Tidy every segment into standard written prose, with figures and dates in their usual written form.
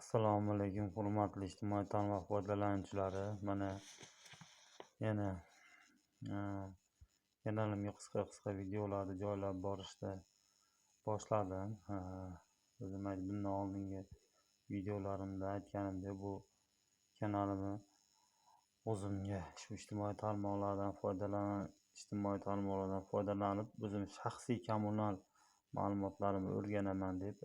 Assalomu alaykum, hurmatli ijtimoiy tarmoq foydalanuvchilari. Mana yana kanalimga qisqa videolarni joylab borishni boshladim. O'zim bundan oldingi videolarimda aytganimdek, bu kanalimni o'zimga shu ijtimoiy tarmoqlardan foydalanib o'zim shaxsiy kommunal ma'lumotlarimni o'rganaman deb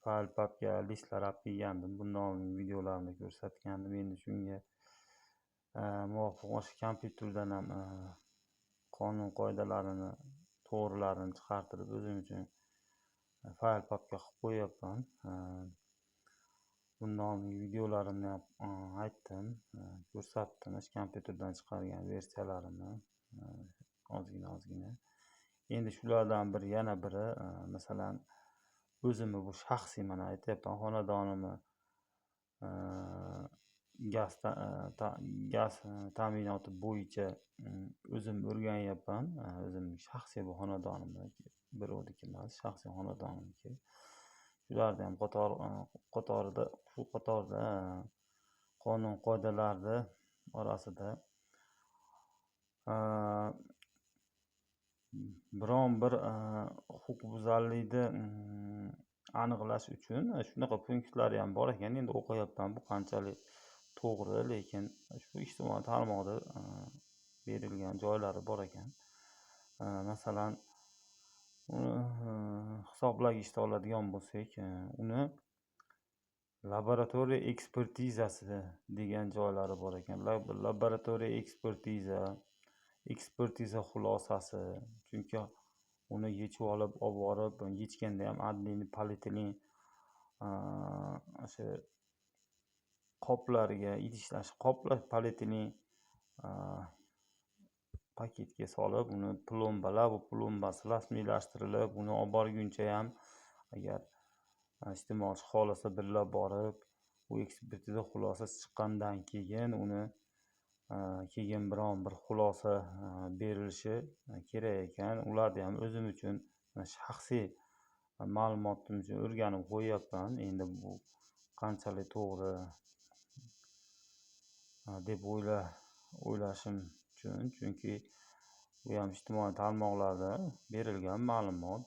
fayl papka listlar olib kelgandim. Bundan oldin videolarimda ko'rsatgandim. Endi shunga muvofiq o'sha kompyuterdan ham qonun qoidalarini to'g'rilarini chiqartirib o'zim uchun fayl papka qilib qo'yyapman. Bundan oldingi videolarimni ham aytdim, ko'rsatdim o'sha kompyuterdan chiqargan versiyalarimni ozgina. Endi shulardan yana biri, masalan, o'zimni bu shaxsiy, mana aytyapman, xonadonimni gaz ta'minoti bo'yicha o'zim o'rganyapman. O'zimning shaxsiy bu xonadonimni, birovniki emas, shaxsiy xonadonimniki. Shularni ham qatorida qonun qoidalari orasida biron bir huquqbuzarlikni aniqlash uchun shunaqa punktlar ham bor ekan. Endi o'qiyapman, bu qanchalik to'g'ri, lekin shu ijtimoiy tarmoqda berilgan joylari bor ekan. Masalan, hisoblagichda oladigan bo'lsak, uni laboratoriya ekspertizasi degan joylari bor ekan. Laboratoriya ekspertiza xulosasi. Chunki uni yechib olib borib, yechganda ham admin polietilen o'sha qoplarga, qoplar polietilen paketga solib, uni plombasi rasmiylashtirilib, uni olib borguncha ham agar iste'molchi xohlasa birlab borib, u ekspertiza xulosasi chiqqandan keyin uni keyin biron bir xulosa berilishi kerak ekan. Ularni ham o'zim uchun shaxsiy ma'lumotim uchun o'rganib qo'yyapman. Endi bu qanchalik to'g'ri deb o'ylashim uchun, chunki bu ham ijtimoiy tarmoqlarda berilgan ma'lumot.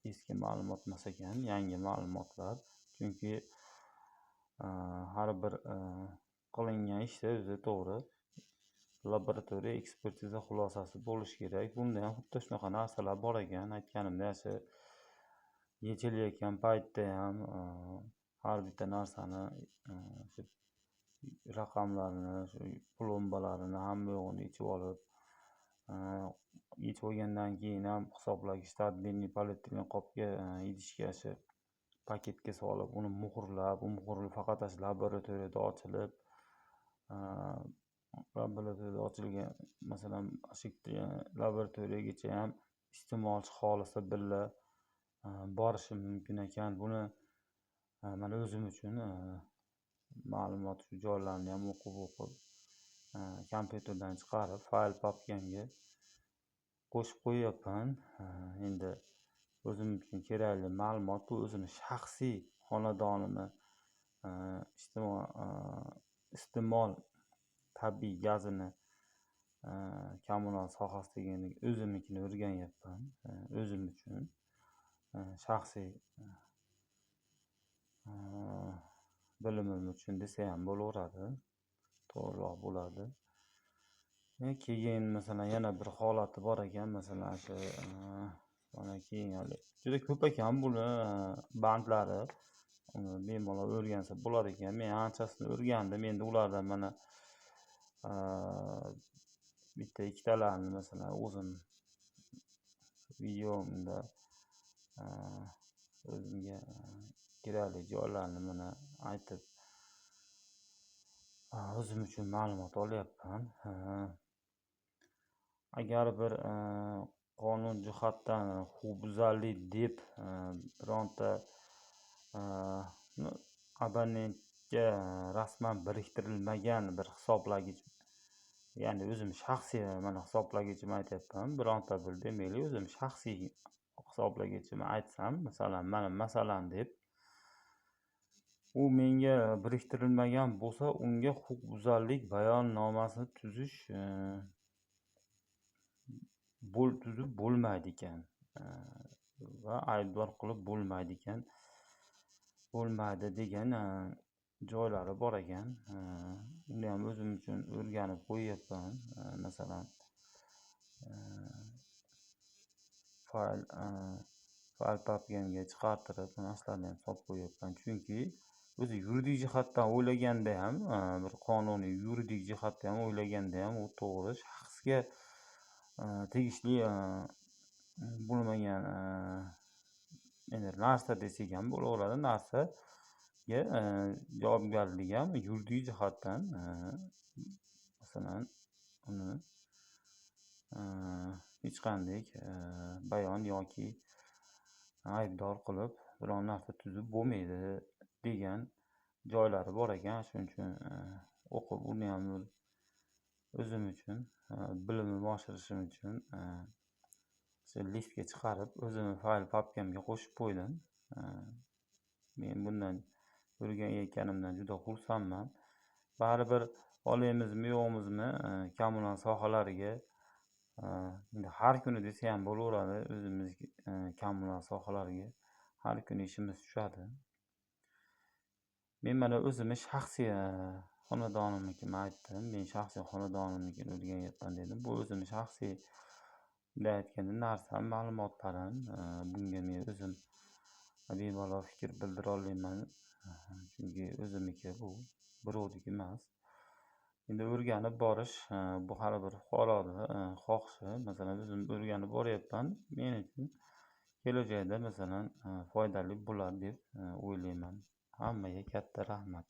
Eski ma'lumot emas ekan, yangi ma'lumotlar. Chunki har bir qilingan ishda o'zi to'g'ri laboratoriya ekspertiza xulosasi bo'lishi kerak. Bunda ham xuddi shunaqa narsalar bor ekan. Aytganimdek, o'sha yechilayotgan paytda ham har bitta narsani, raqamlarini, shu plombalarini hamma yo'g'ini yechib olib, yechib olgandan keyin ham hisoblagichda adminniy polietilen qopga, idishga, shu paketga solib, uni muhrlab, u muhr faqat laboratoriyada ochilib, laboratoriyada ochilgan, masalan, laboratoriyagacha ham iste'molchi xohlasa birga borishi mumkin ekan. Buni mana o'zim uchun ma'lumot shu joylarni ham o'qib kompyuterdan chiqarib fayl papkamga qo'shib qo'yyapman. Endi o'zim uchun kerakli ma'lumot bu o'zimni shaxsiy xonadonimni iste'mol tabiiy gazini kommunal sohasidagi o'zimnikini o'rganyapman. O'zim uchun shaxsiy bilimim uchun desa ham bo'laveradi, to'g'riroq bo'ladi. Keyin masalan yana bir holati bor ekan. Masalan, shu mana keyin juda ko'p ekan buni bandlari. Uni bemalol o'rgansa bo'lar ekan. Men anchasini o'rgandim. Endi ulardan mana bitta ikkitalarni masalan o'zim videomda o'zimga kerakli joylarni mana aytib o'zim uchun ma'lumot olyapman. Agar bir qonun jihatdan huquqbuzarlik deb bironta abonentga rasman biriktirilmagan bir hisoblagich, ya'ni o'zim shaxsiy mana hisoblagichimni aytyapman. Bironta bir demaylik, o'zim shaxsiy hisoblagichimni aytsam, masalan, mana masalan deb u menga biriktirilmagan bo'lsa, unga huquqbuzarlik bayonnomasini tuzish tuzib bo'lmaydi ekan va aybdor qilib bo'lmaydi degan joylari bor ekan. Uniyam o'zim uchun o'rganib qo'yyapman. Masalan, fayl papkamga chiqartirib, mana shularni ham solib qo'yyapman. Chunki o'zi yuridik jihatdan o'ylaganda ham, bir qonuniy yuridik jihatdan o'ylaganda ham u to'g'ri, shaxsga tegishli bo'lmagan endi narsa desak ham bo'laveradi. Narsaga javobgarlik ham yuridik jihatdan, masalan, uni hech qanday bayon yoki aybdor qilib biron narsa tuzib bo'lmaydi degan joylari bor ekan. Shuning uchun o'qib uni ham o'zim uchun bilimimni oshirishim uchun listga chiqarib o'zimni fayl papkamga qo'shib qo'ydim. Men bundan o'rganayotganimdan juda xursandman. Baribir olamizmi yo'qmizmi kommunal sohalariga endi har kuni desa ham bo'laveradi, o'zimiz kommunal sohalariga har kuni ishimiz tushadi. Men mana o'zimni shaxsiy xonadonimnikini aytdim. Men shaxsiy xonadonimnikini o'rganyapman dedim. Bu o'zimni shaxsiy bunday aytganda narsam, ma'lumotlarim. Bunga men o'zim bemalol fikr bildira olmayman. Chunki o'zimniki bu, birovniki emas. Endi o'rganib borish bu har bir fuqaroning xohishi. Masalan, o'zim o'rganib boryapman. Men uchun kelajakda masalan foydali bo'lar deb o'ylayman. Hammaga katta rahmat.